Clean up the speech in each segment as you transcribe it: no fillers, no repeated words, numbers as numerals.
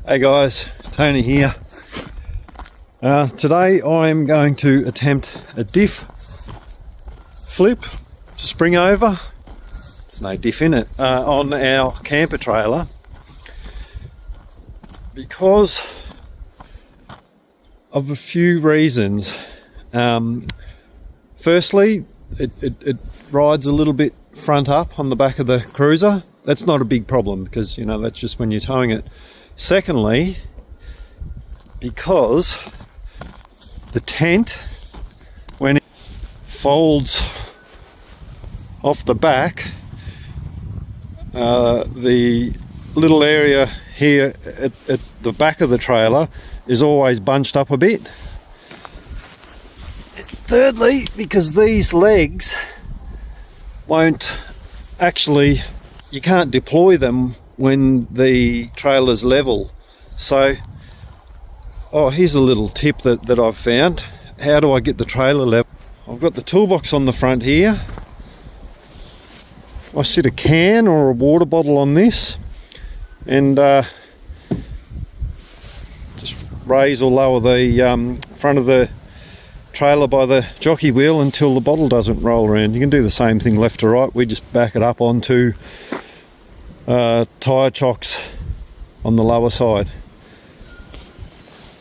Hey guys, Tony here. Today I'm going to attempt a diff flip to spring over. There's no diff in it on our camper trailer because of a few reasons. Firstly, it rides a little bit front up on the back of the cruiser. That's not a big problem because, you know, that's just when you're towing it. Secondly, because the tent, when it folds off the back, the little area here at the back of the trailer is always bunched up a bit. Thirdly, because these legs won't actually, you can't deploy them when the trailer's level. So, here's a little tip that I've found. How do I get the trailer level? I've got the toolbox on the front here. I sit a can or a water bottle on this and just raise or lower the front of the trailer by the jockey wheel until the bottle doesn't roll around. You can do the same thing left to right. We just back it up onto tyre chocks on the lower side.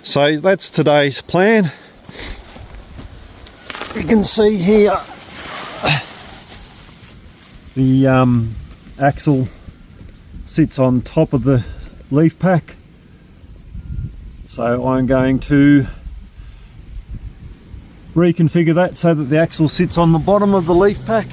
So that's today's plan. You can see here the axle sits on top of the leaf pack, so I'm going to reconfigure that so that the axle sits on the bottom of the leaf pack.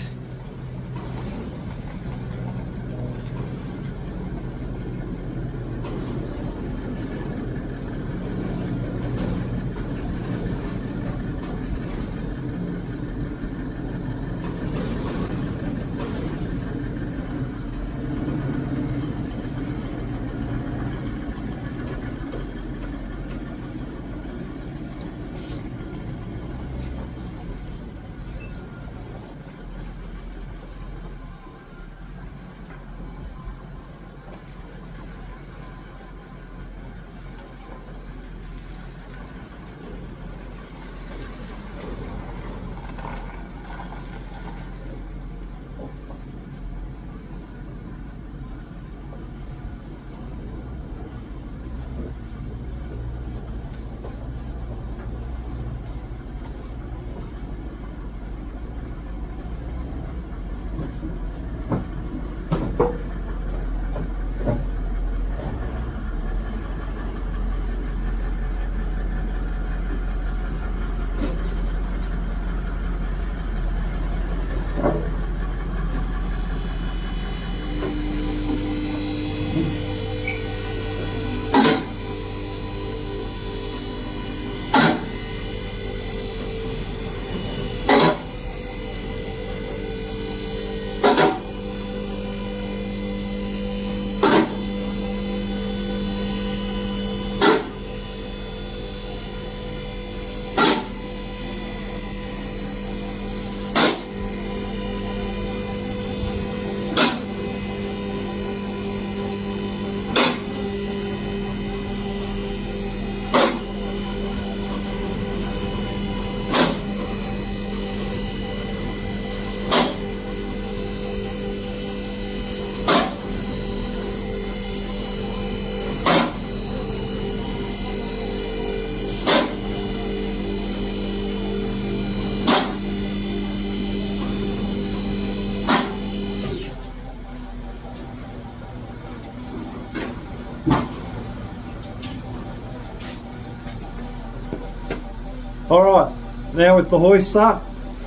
Alright, now with the hoist up,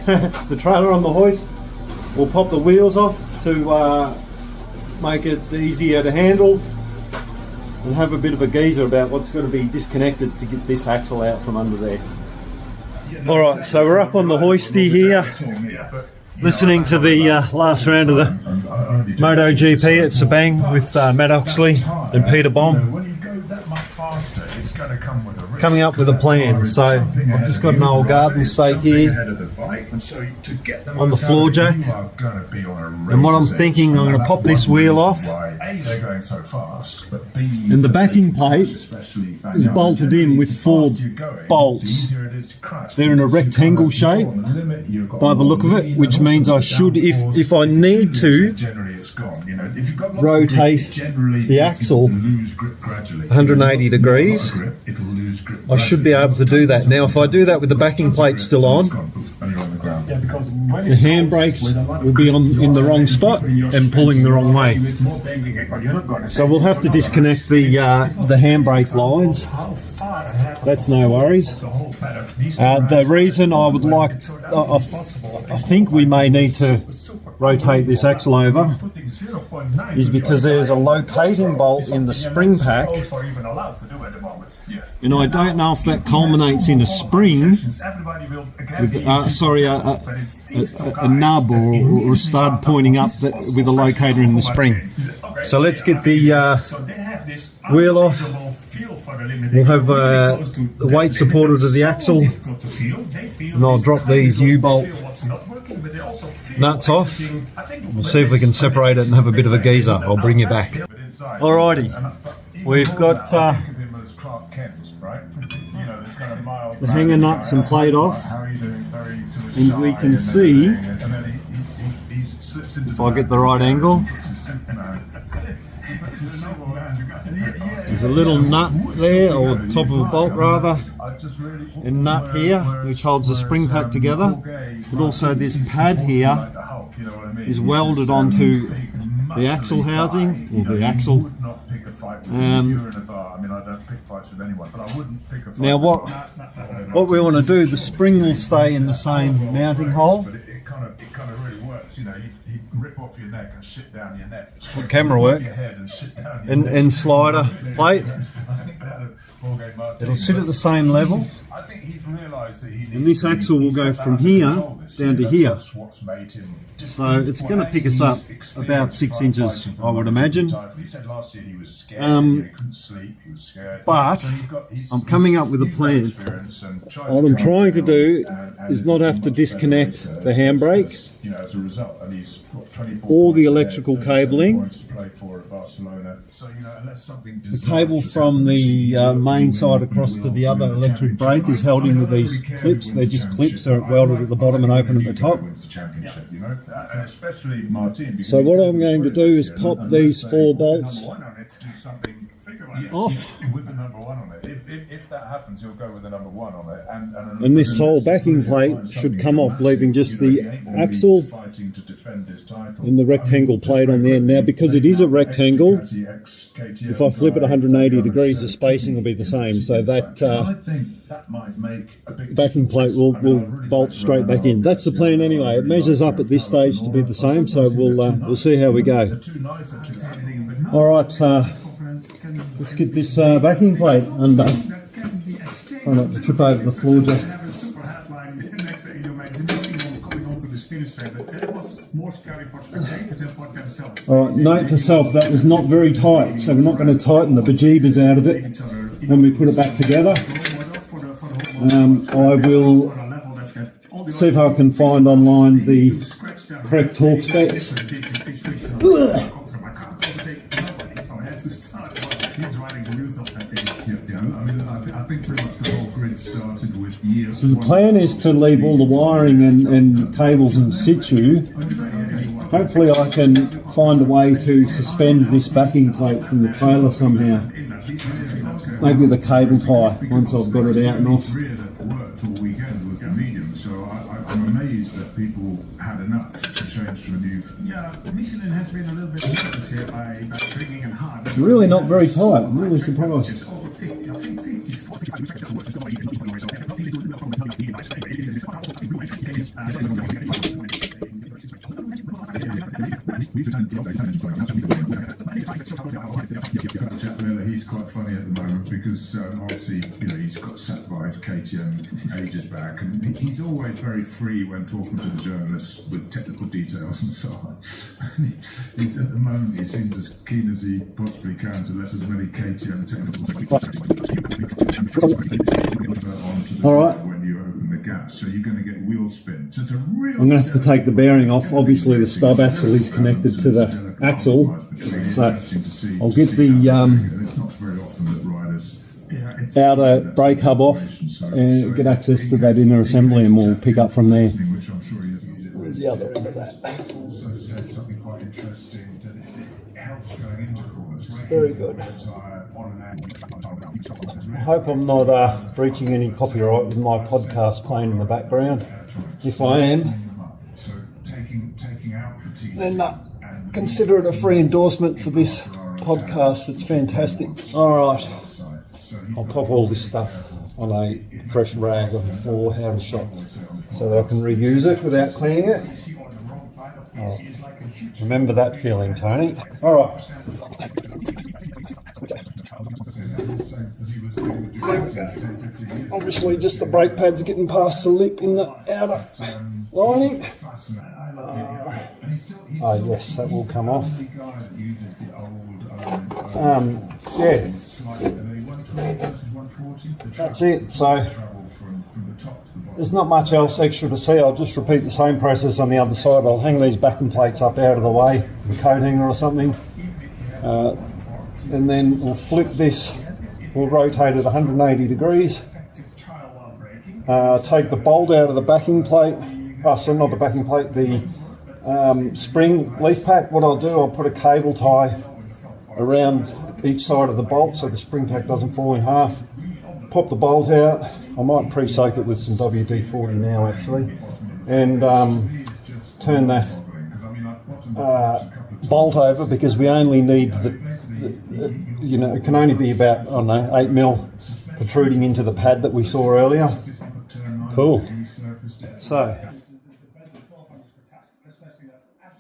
the trailer on the hoist, we'll pop the wheels off to make it easier to handle and have a bit of a geezer about what's going to be disconnected to get this axle out from under there. Alright, so we're up on the hoisty here, listening to the last round of the MotoGP at Sabang with Matt Oxley and Peter Bomb. When you go that much faster, it's going coming up with a plan. So I've just got an old garden stake here on the floor jack, and what I'm thinking, I'm going to pop this wheel off, and the backing plate is bolted in with 4 bolts. They're in a rectangle shape by the look of it, which means I should, if I need to, rotate the axle 180 degrees. I should be able to do that. Now, if I do that with the backing plate still on, the handbrakes will be in the wrong spot and pulling the wrong way. So we'll have to disconnect the handbrake lines. That's no worries. The reason I would like, I think we may need to rotate this axle over, is because there's a locating bolt in the spring pack, and I don't know if that culminates in a spring, with, a nub or a stud pointing up with a locator in the spring. So let's get the wheel off. We'll have the weight supported to the axle, and I'll drop these U-bolt nuts off. We'll see if we can separate it and have a bit of a geezer. I'll bring you back. Alrighty, we've got the hanger nuts and plate off, and we can see, if I get the right angle, there's a little nut there, or top of a bolt rather, and nut here which holds the spring pack together, but also this pad here is welded onto the axle housing, or the axle. Now what we want to do, the spring will stay in the same mounting hole. Rip off your neck and shit down your neck. Good camera work. And slider plate. It'll sit at the same level. And this axle will go from here down to here. So it's going to pick us up about 6 inches, I would imagine. But I'm coming up with a plan. What I'm trying to do is not have to disconnect the handbrake or the electrical cabling. The cable from the main side across to the other electric brake is held in with these clips. They're just clips, they're welded at the bottom and open at the top. So what I'm going to do is pop these 4 bolts off, and this whole backing plate should come off, leaving just the axle and the rectangle plate on the end. Now, because it is a rectangle, if I flip it 180 degrees, the spacing will be the same, so that backing plate will bolt straight back in. That's the plan anyway. It measures up at this stage to be the same, so we'll see how we go. Alright, let's get this backing plate undone. Try not to trip over the floor jack. Alright, note to self, that was not very tight, so we're not going to tighten the bejeebers out of it when we put it back together. I will see if I can find online the correct torque specs. So the plan is to leave all the wiring and cables in situ. Hopefully I can find a way to suspend this backing plate from the trailer somehow. Maybe with a cable tie once I've got it out and off. I'm amazed that people had enough to change to a new. Yeah, Michelin has been a little bit nervous here by bringing in hard. It's really not very tight. I'm really surprised. It's over 50. I think 50. Jack Miller, he's quite funny at the moment because obviously, he's got sacked by KTM ages back, and he's always very free when talking to the journalists with technical details and so on. He's at the moment, he seems as keen as he possibly can to let as many KTM technical onto the track when you open the gas, so you're going to get wheel spin. So it's a real. I'm going to have to take the bearing off. Obviously, the stub axle is connected to the axle, so I'll get the outer brake hub off and get access to that inner assembly, and we'll pick up from there. Where's the other end of that? Very good. I hope I'm not breaching any copyright with my podcast playing in the background. If I am, then consider it a free endorsement for this podcast. It's fantastic. All right, I'll pop all this stuff on a fresh rag on the floor out of the shop so that I can reuse it without cleaning it. All right. Remember that feeling, Tony. All right. There we go. Obviously, just the brake pads getting past the lip in the outer lining. Oh yes, that will come off. Yeah, that's it. So there's not much else extra to see. I'll just repeat the same process on the other side. I'll hang these backing plates up out of the way, a coat hanger or something, and then we'll flip this. We'll rotate it 180 degrees. Take the bolt out of the backing plate. Oh, sorry, not the backing plate, the spring leaf pack. What I'll do, I'll put a cable tie around each side of the bolt so the spring pack doesn't fall in half. Pop the bolt out. I might pre-soak it with some WD-40 now actually, and turn that bolt over, because we only need it can only be about, I don't know, 8mm protruding into the pad that we saw earlier. Cool. So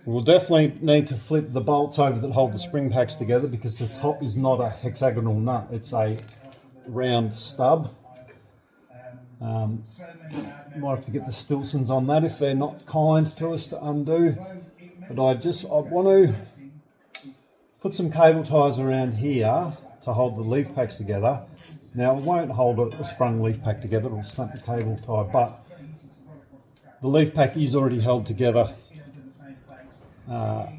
we'll definitely need to flip the bolts over that hold the spring packs together, because the top is not a hexagonal nut, it's a round stub. Might have to get the Stilsons on that if they're not kind to us to undo. But I want to put some cable ties around here to hold the leaf packs together. Now it won't hold a sprung leaf pack together, it'll snap the cable tie, but the leaf pack is already held together at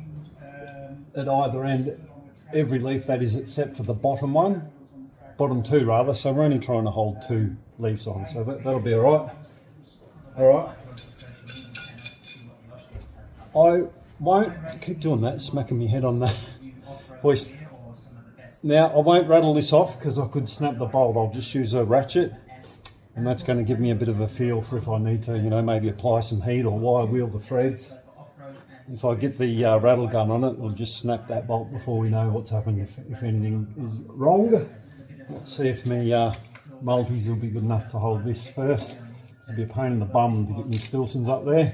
either end, every leaf that is, except for the bottom two rather, so we're only trying to hold 2 leaves on, so that'll be alright. Alright. I won't keep doing that, smacking my head on that hoist. Now I won't rattle this off because I could snap the bolt. I'll just use a ratchet, and that's going to give me a bit of a feel for if I need to, maybe apply some heat or wire wheel the threads. If I get the rattle gun on it, we'll just snap that bolt before we know what's happened, if anything is wrong. Let's see if my multis will be good enough to hold this first. It'll be a pain in the bum to get my Stilsons up there.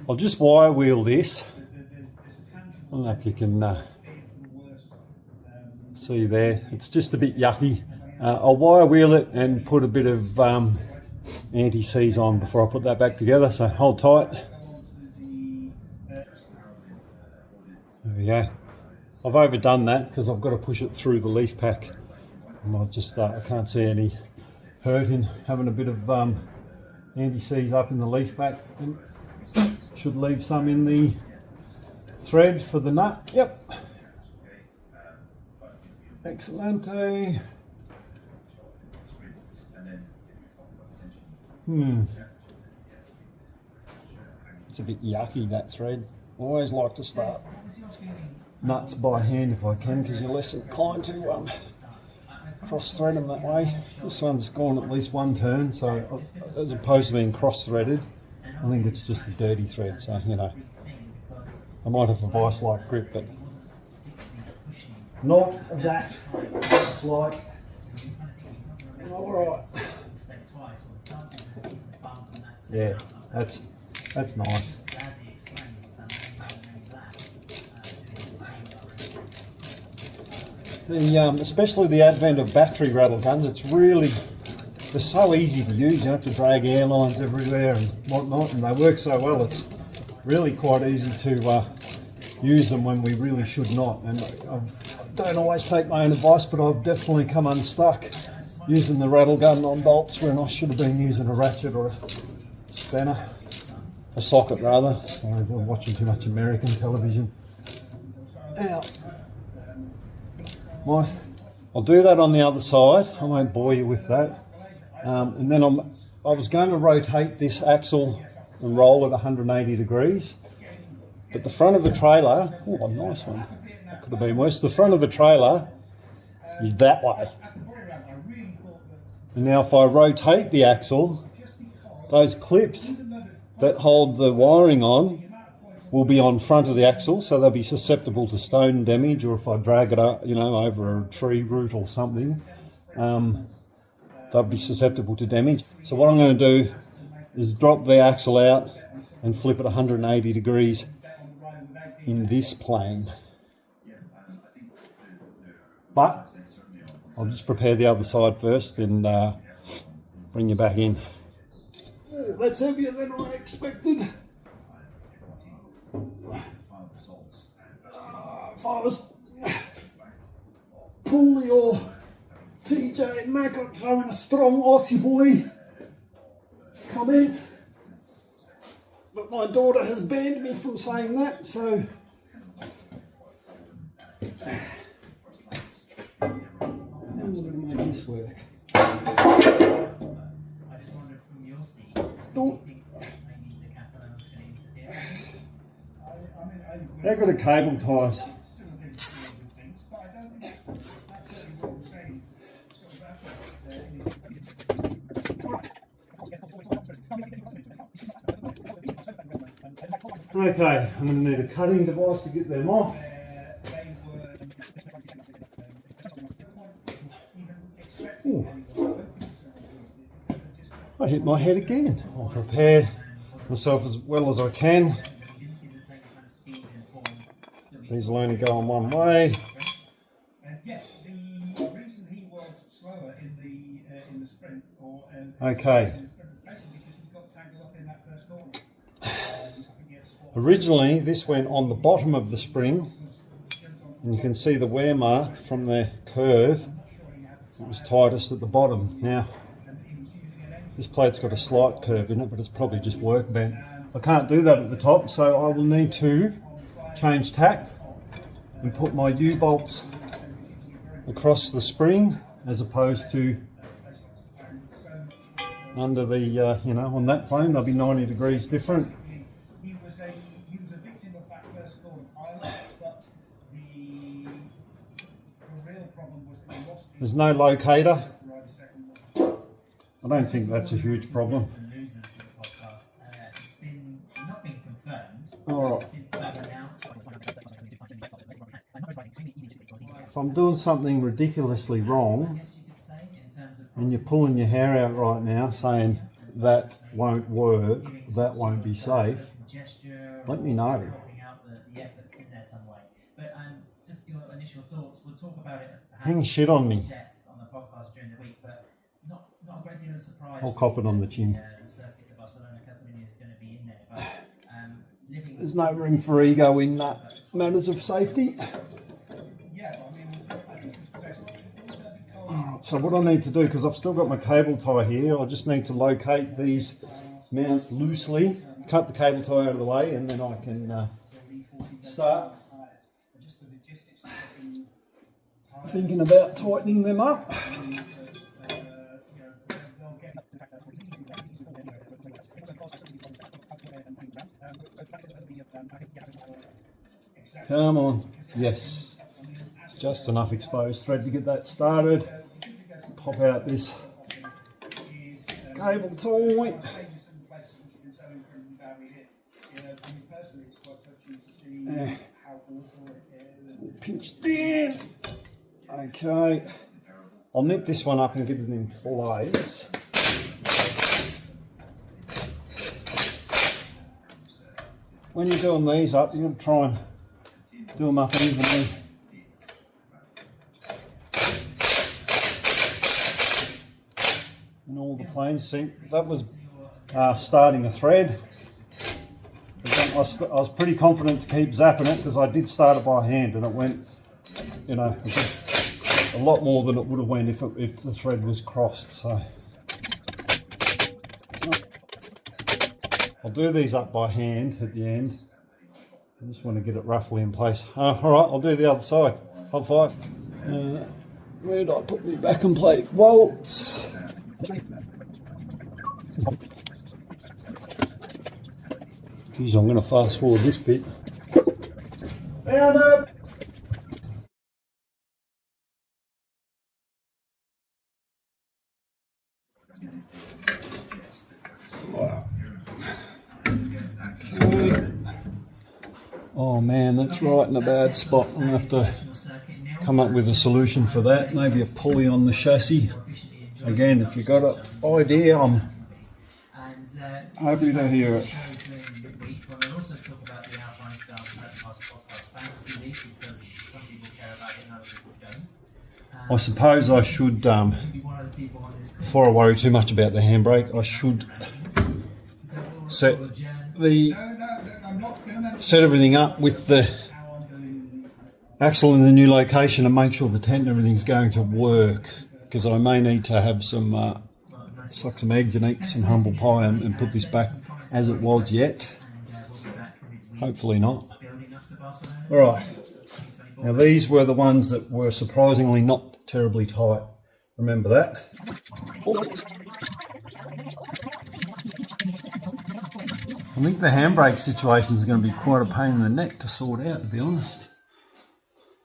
I'll just wire wheel this. I don't know if you can see there, it's just a bit yucky. I'll wire wheel it and put a bit of anti-seize on before I put that back together, so hold tight. There we go. I've overdone that because I've got to push it through the leaf pack. I can't see any hurt in having a bit of anti-seize up in the leaf pack. And should leave some in the thread for the nut. Yep. Excellent. It's a bit yucky, that thread. Always like to start nuts by hand if I can, because you're less inclined to cross thread them that way. This one's gone at least one turn, so as opposed to being cross threaded, I think it's just a dirty thread, so I might have a vice-like grip, but not that vice-like. All right. Yeah, that's nice. Especially the advent of battery rattle guns, they're so easy to use. You don't have to drag airlines everywhere and whatnot, and they work so well. It's really quite easy to use them when we really should not. And I don't always take my own advice, but I've definitely come unstuck using the rattle gun on bolts when I should have been using a ratchet or a spanner, a socket rather. Sorry, I'm watching too much American television. Now, I'll do that on the other side. I won't bore you with that. And then I was going to rotate this axle and roll at 180 degrees, but the front of the trailer, oh, a nice one, that could have been worse. The front of the trailer is that way. And now if I rotate the axle, those clips that hold the wiring on will be on front of the axle, so they'll be susceptible to stone damage, or if I drag it up, over a tree root or something, they'll be susceptible to damage. So what I'm going to do is drop the axle out and flip it 180 degrees in this plane. But I'll just prepare the other side first and bring you back in. Oh, that's heavier than I expected. If I was Pooley or TJ and Mac, I'd throw in a strong Aussie boy comment. But my daughter has banned me from saying that, so how am I going to make this work? How good are cable ties? Okay, I'm going to need a cutting device to get them off. Ooh. I hit my head again. I'll prepare myself as well as I can. These will only go on one way. Yes, the reason he was slower in the sprint okay. Originally, this went on the bottom of the spring, and you can see the wear mark from the curve. It was tightest at the bottom. Now, this plate's got a slight curve in it, but it's probably just work bent. I can't do that at the top, so I will need to change tack and put my U-bolts across the spring as opposed to under the, on that plane. They'll be 90 degrees different. He was a victim of that first corner pilot, but the real problem was that he lost. There's no locator. I don't think that's a huge problem. All right. If I'm doing something ridiculously wrong and you're pulling your hair out right now saying that won't work, that won't be safe, let me know. Hang shit on me. I'll cop it on the chin. There's no room for ego in matters of safety. Alright, so what I need to do, because I've still got my cable tie here, I just need to locate these mounts loosely, cut the cable tie out of the way, and then I can start thinking about tightening them up. Come on, yes, it's just enough exposed thread to get that started. Pop out this cable tie Yeah. Pinch down. Okay. I'll nip this one up and get it in place. When you're doing these up, you've got to try and do them up evenly. And all the planes sync. That was starting a thread. I was pretty confident to keep zapping it because I did start it by hand and it went, you know, a lot more than it would have went if the thread was crossed. So I'll do these up by hand at the end. I just want to get it roughly in place. All right, I'll do the other side. High five. Where did I put my back and plate bolts? Geez, I'm going to fast forward this bit. Found it! Wow. Okay. Oh man, that's right in a bad spot. I'm going to have to come up with a solution for that. Maybe a pulley on the chassis. Again, if you've got an idea, I'm happy to hear it. I suppose I should, before I worry too much about the handbrake, I should set everything up with the axle in the new location and make sure the tent and everything's going to work, because I may need to have some suck some eggs and eat some humble pie and put this back as it was yet. Hopefully not. Alright, now these were the ones that were surprisingly not terribly tight. Remember that. I think the handbrake situation is going to be quite a pain in the neck to sort out, to be honest.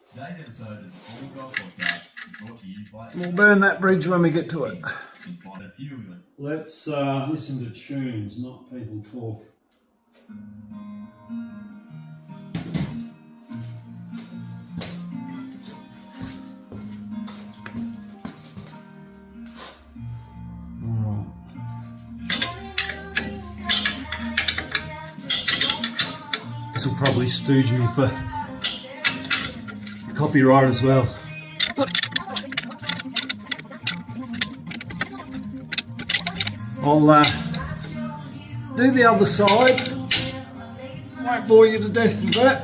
Today's episode of the All Golf Podcast is brought to you by... We'll burn that bridge when we get to it. Let's listen to tunes, not people talk. This will probably stooge me for copyright as well. I'll do the other side. Won't bore you to death with that.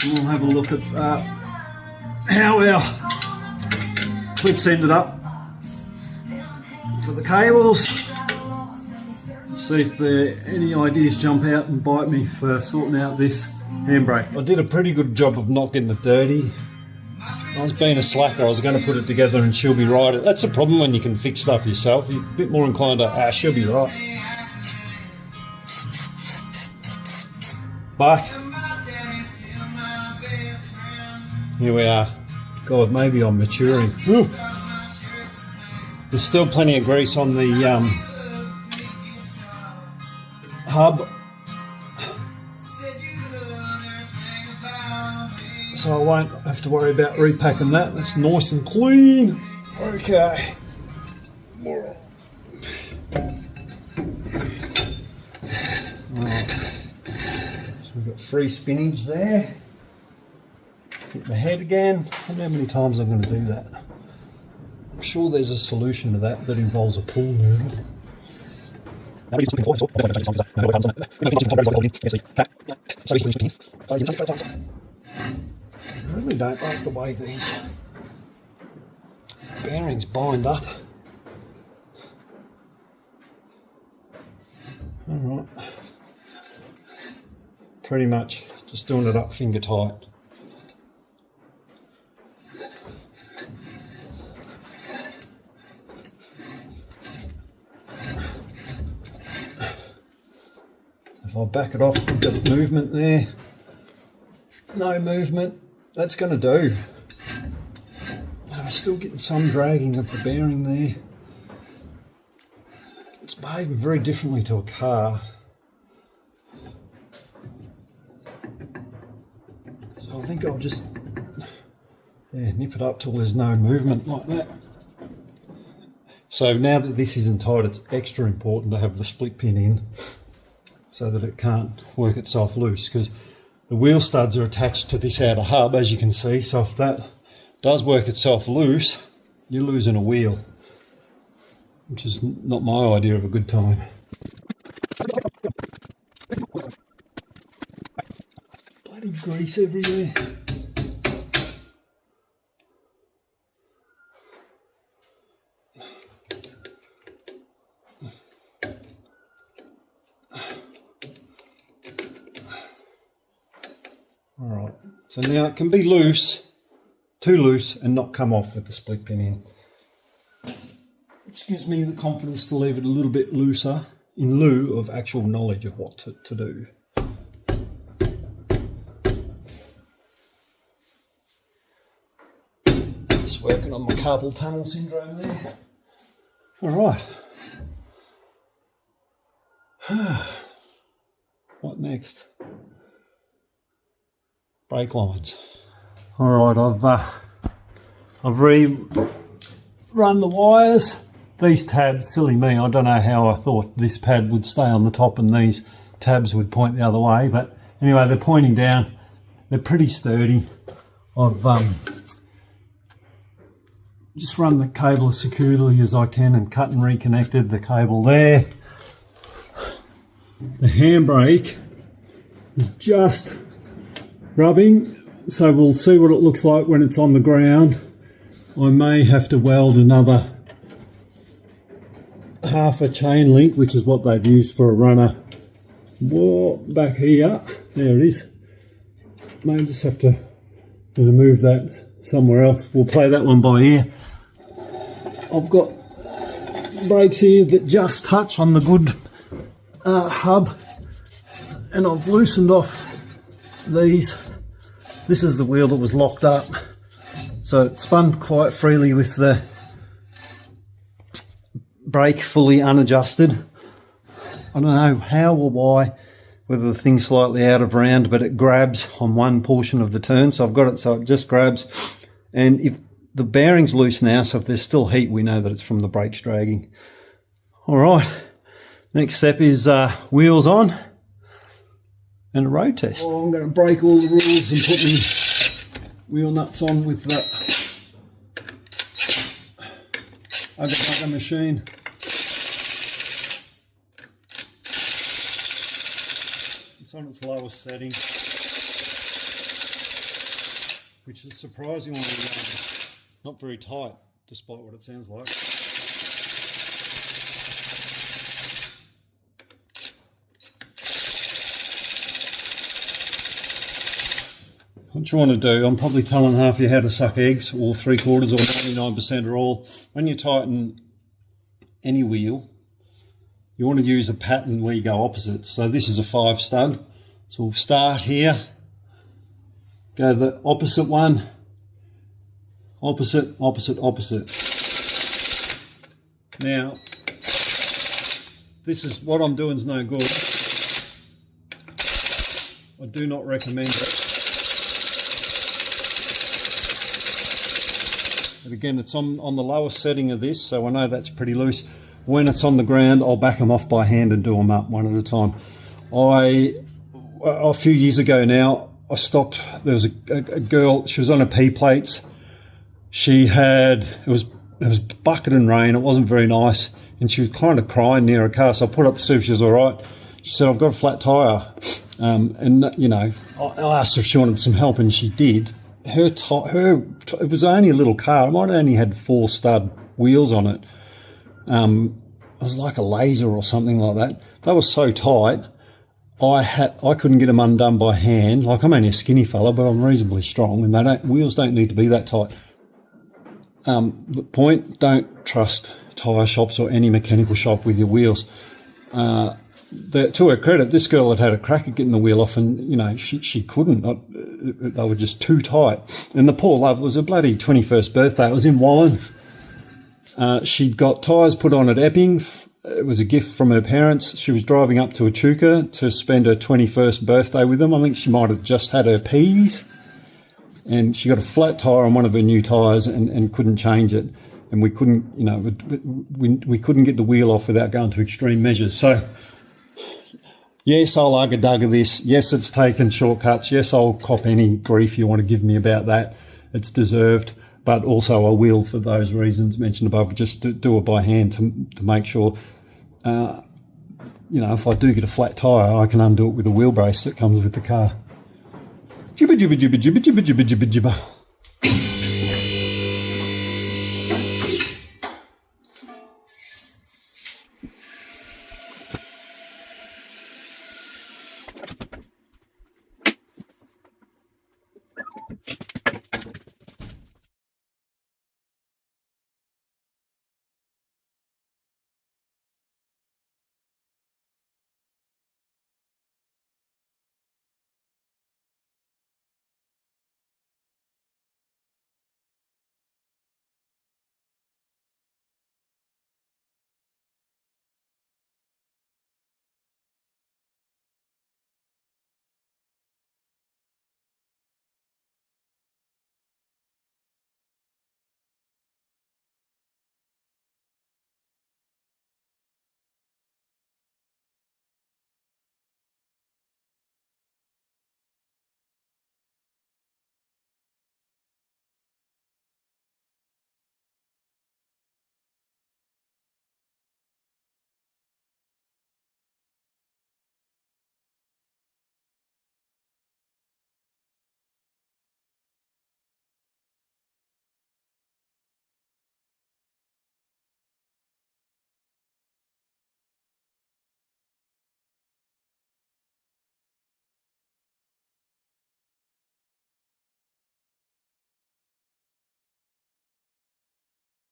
And we'll have a look at how our clips ended up for the cables. See if any ideas jump out and bite me for sorting out this handbrake. I did a pretty good job of not getting it dirty. I was being a slacker. I was going to put it together and she'll be right. That's the problem when you can fix stuff yourself. You're a bit more inclined to, she'll be right. But here we are. God, maybe I'm maturing. Ooh. There's still plenty of grease on the hub, so I won't have to worry about repacking that. That's nice and clean. Okay. Right. So we've got free spinach there. Hit my head again. I don't know how many times I'm going to do that. I'm sure there's a solution to that involves a pool noodle. I really don't like the way these bearings bind up. Alright. Pretty much just doing it up finger tight. If I back it off, we've got movement there. No movement. That's going to do. I'm still getting some dragging of the bearing there. It's behaving very differently to a car. think I'll just nip it up till there's no movement like that. So now that this isn't tight, it's extra important to have the split pin in so that it can't work itself loose, because the wheel studs are attached to this outer hub, as you can see. So if that does work itself loose, you're losing a wheel, which is not my idea of a good time. Bloody grease everywhere. Alright, so now it can be loose, too loose, and not come off with the split pin in, which gives me the confidence to leave it a little bit looser in lieu of actual knowledge of what to do. Just working on my carpal tunnel syndrome there. Alright. What next? Brake lines. Alright, I've rerun the wires. These tabs, silly me, I don't know how I thought this pad would stay on the top and these tabs would point the other way, but anyway, they're pointing down. They're pretty sturdy. I've just run the cable as securely as I can and cut and reconnected the cable there. The handbrake is just rubbing, so we'll see what it looks like when it's on the ground. I may have to weld another half a chain link, which is what they've used for a runner. Whoa, back here, there it is. May just have to move that somewhere else. We'll play that one by ear. I've got brakes here that just touch on the good hub, and I've loosened off these. This is the wheel that was locked up, so it spun quite freely with the brake fully unadjusted. I don't know how or why, whether the thing's slightly out of round, but it grabs on one portion of the turn. So I've got it so it just grabs, and if the bearing's loose now, so if there's still heat, we know that it's from the brakes dragging. All right, next step is wheels on and a road test. Oh, I'm going to break all the rules and put my wheel nuts on with the Ugga machine. It's on its lowest setting, which is surprisingly not very tight, despite what it sounds like. What you want to do, I'm probably telling half of you how to suck eggs, or 3/4 or 99% or all. When you tighten any wheel, you want to use a pattern where you go opposite. So this is a 5 stud. So we'll start here, go the opposite one, opposite, opposite, opposite. Now, this is what I'm doing is no good. I do not recommend it. But again, it's on the lowest setting of this, so I know that's pretty loose. When it's on the ground, I'll back them off by hand and do them up one at a time. A few years ago now, I stopped. There was a girl, she was on her P plates. She had, it was bucket and rain, it wasn't very nice, and she was kind of crying near her car, so I put up to see if she was all right. She said, I've got a flat tyre. And, you know, I asked her if she wanted some help, and she did. It was only a little car. It might have only had 4 stud wheels on it. It was like a laser or something like that. They were so tight, I couldn't get them undone by hand. Like, I'm only a skinny fella, but I'm reasonably strong, and wheels don't need to be that tight. The point, don't trust tyre shops or any mechanical shop with your wheels. To her credit, this girl had a crack at getting the wheel off, and you know she couldn't. They were just too tight. And the poor love, it was a bloody 21st birthday. It was in Wallen. She'd got tyres put on at Epping. It was a gift from her parents. She was driving up to Echuca to spend her 21st birthday with them. I think she might have just had her P's. and she got a flat tyre on one of her new tyres and couldn't change it, and we couldn't, you know, we couldn't get the wheel off without going to extreme measures. So yes, I'll ugga-dugga this. Yes, it's taken shortcuts. Yes, I'll cop any grief you want to give me about that. It's deserved. But also I will, for those reasons mentioned above, just do it by hand to make sure, you know, if I do get a flat tyre, I can undo it with a wheel brace that comes with the car. Jibba, jibba, jibba, jibba, jibba, jibba, jibba, jibba.